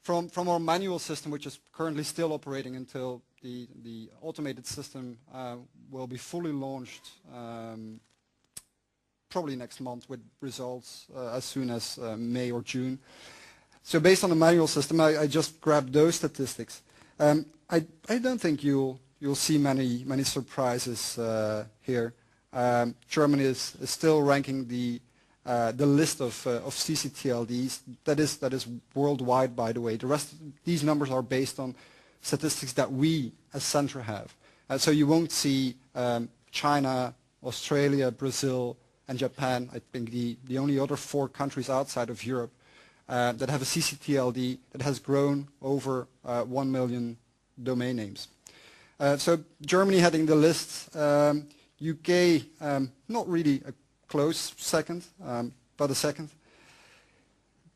from our manual system, which is currently still operating until the automated system will be fully launched probably next month with results as soon as May or June. So based on the manual system, I just grabbed those statistics. I don't think you'll see many surprises here. Germany is still ranking the list of CCTLDs. That is worldwide, by the way. The rest, these numbers are based on statistics that we as Centre have. So you won't see China, Australia, Brazil, and Japan. I think the only other 4 countries outside of Europe that have a CCTLD that has grown over 1 million domain names. So Germany heading the list. UK, not really a close second, but a second.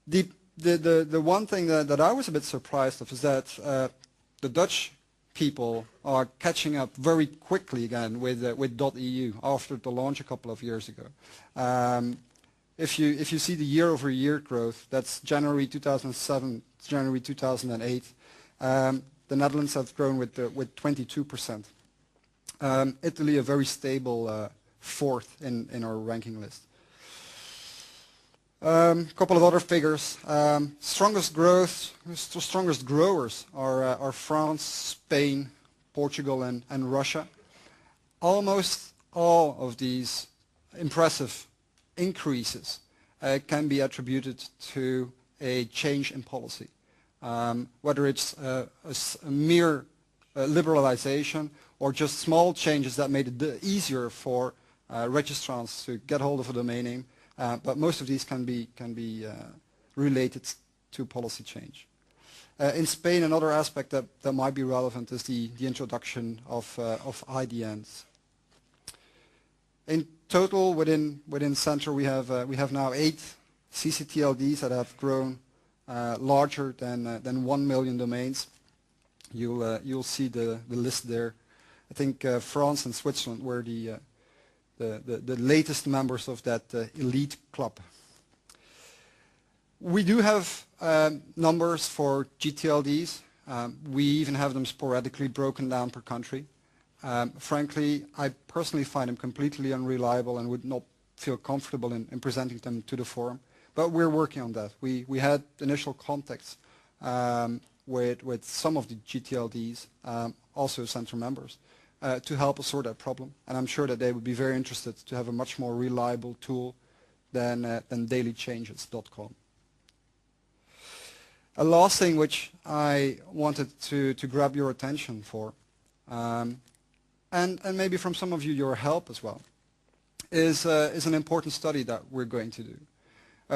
The one thing that I was a bit surprised of is that the Dutch people are catching up very quickly again with .eu after the launch a couple of years ago. If you see the year-over-year growth, that's January 2007, January 2008. The Netherlands have grown with 22%. Italy, a very stable 4th in our ranking list. Couple of other figures. Strongest growers are France, Spain, Portugal, and Russia. Almost all of these impressive increases can be attributed to a change in policy. Whether it's a mere liberalization or just small changes that made it easier for registrants to get hold of a domain name, but most of these can be related to policy change. In Spain, another aspect that might be relevant is the introduction of IDNs. In total, within Centre, we have now 8 CCTLDs that have grown larger than 1 million domains. You'll see the list there. I think France and Switzerland were the latest members of that elite club. We do have numbers for GTLDs. We even have them sporadically broken down per country. Frankly, I personally find them completely unreliable and would not feel comfortable in presenting them to the forum. But we're working on that. We had initial contacts with some of the GTLDs, also Centre members, to help us sort that problem. And I'm sure that they would be very interested to have a much more reliable tool than dailychanges.com. A last thing which I wanted to grab your attention for, and maybe from some of you your help as well, is an important study that we're going to do.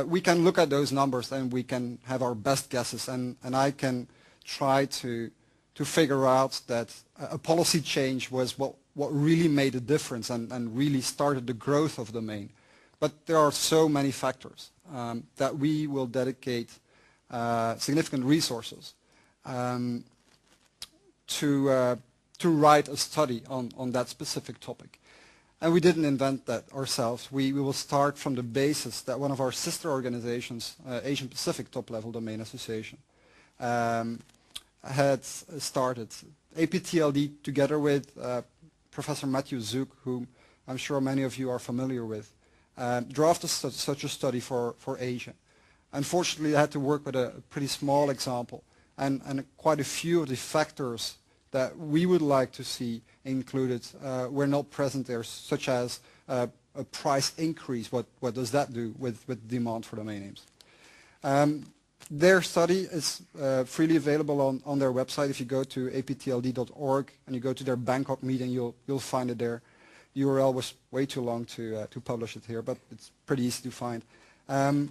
We can look at those numbers and we can have our best guesses, and I can try to figure out that a policy change was what really made a difference and really started the growth of the domain. But there are so many factors that we will dedicate significant resources to write a study on that specific topic. And we didn't invent that ourselves. We will start from the basis that one of our sister organizations, Asian Pacific Top Level Domain Association, had started. APTLD, together with Professor Matthew Zook, whom I'm sure many of you are familiar with, drafted such a study for Asia. Unfortunately, I had to work with a pretty small example, and quite a few of the factors that we would like to see included were not present there, such as a price increase. What does that do with demand for domain names? Their study is freely available on their website. If you go to aptld.org and you go to their Bangkok meeting, you'll find it there. The URL was way too long to publish it here, but it's pretty easy to find. I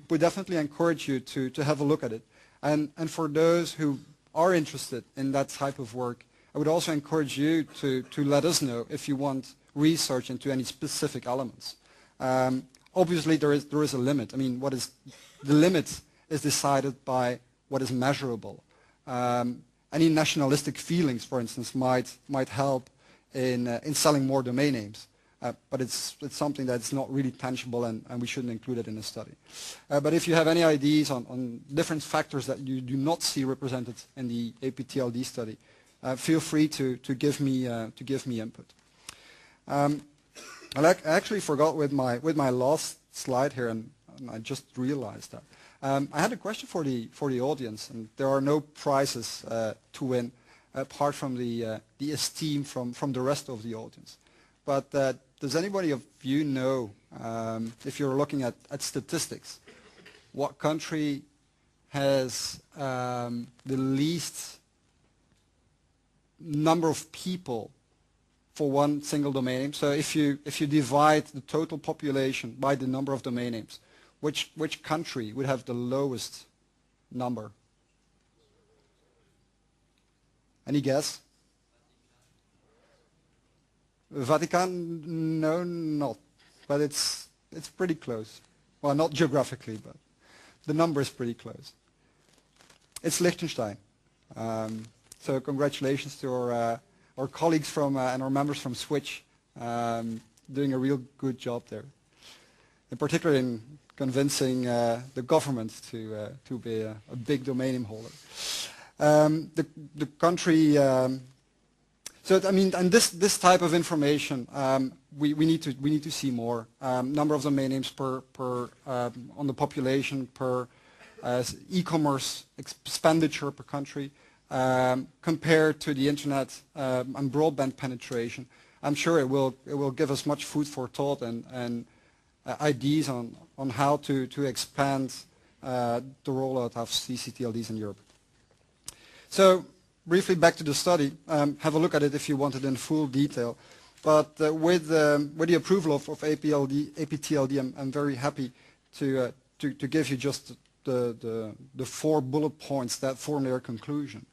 would definitely encourage you to have a look at it. And for those who are interested in that type of work, I would also encourage you to let us know if you want research into any specific elements. Obviously, there is a limit. I mean, the limit is decided by what is measurable. Any nationalistic feelings, for instance, might help in selling more domain names. but it's something that's not really tangible, and we shouldn't include it in the study. But if you have any ideas on different factors that you do not see represented in the APTLD study, feel free to give me input. I actually forgot with my last slide here, and I just realized that. I had a question for the audience, and there are no prizes to win apart from the esteem from the rest of the audience. But does anybody of you know, if you're looking at statistics, what country has the least number of people for one single domain name? So if you divide the total population by the number of domain names, which country would have the lowest number? Any guess? Vatican? No, not. But it's pretty close. Well, not geographically, but the number is pretty close. It's Liechtenstein. So congratulations to our colleagues from and our members from Switch, doing a real good job there. In particular in convincing the government to be a big domain name holder. The country. So I mean, and this type of information, we need to see more. Number of domain names per on the population, per e-commerce expenditure per country, compared to the internet and broadband penetration. I'm sure it will give us much food for thought and ideas on how to expand the rollout of CCTLDs in Europe. So briefly back to the study. Have a look at it if you want it in full detail. But with the approval of APTLD, I'm very happy to give you just the 4 bullet points that form their conclusion.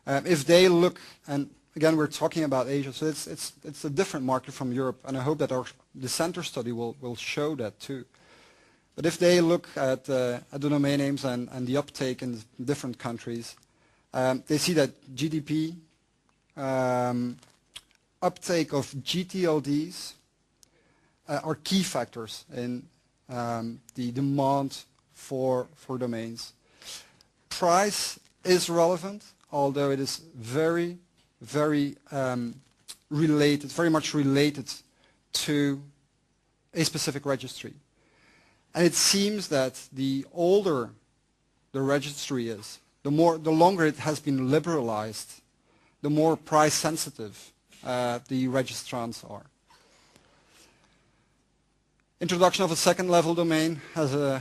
If they look, and again we're talking about Asia, so it's a different market from Europe, and I hope that the center study will show that too. But if they look at the domain names and the uptake in different countries, they see that GDP, uptake of GTLDs are key factors in the demand for domains. Price is relevant, although it is very much related to a specific registry. And it seems that the older the registry is, the longer it has been liberalized, the more price sensitive the registrants are. Introduction of a second level domain has the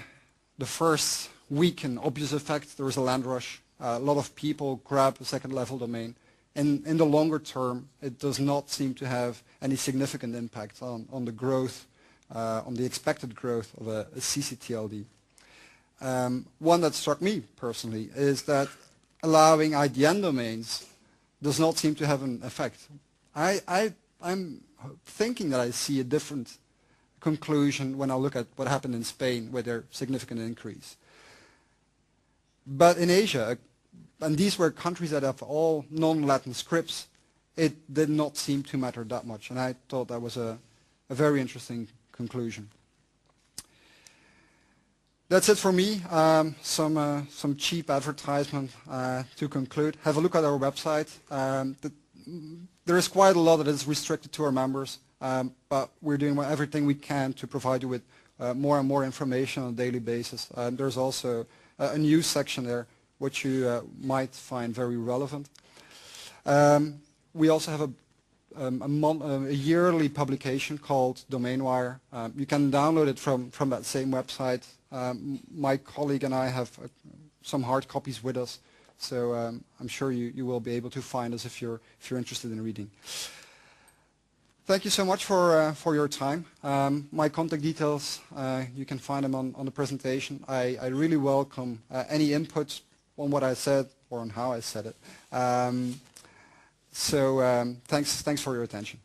first weak and obvious effect. There is a land rush. A lot of people grab a second level domain. In the longer term, it does not seem to have any significant impact on the growth, on the expected growth of a CCTLD. One that struck me personally is that allowing IDN domains does not seem to have an effect. I'm thinking that I see a different conclusion when I look at what happened in Spain with their significant increase. But in Asia, and these were countries that have all non-Latin scripts, it did not seem to matter that much, and I thought that was a very interesting conclusion. That's it for me. Some cheap advertisement to conclude. Have a look at our website. There is quite a lot that is restricted to our members, but we're doing everything we can to provide you with more and more information on a daily basis. There's also a news section there, which you might find very relevant. We also have a yearly publication called DomainWire. You can download it from that same website. My colleague and I have some hard copies with us, so I'm sure you will be able to find us if you're interested in reading. Thank you so much for your time. My contact details, you can find them on the presentation. I really welcome any input on what I said or on how I said it. So thanks for your attention.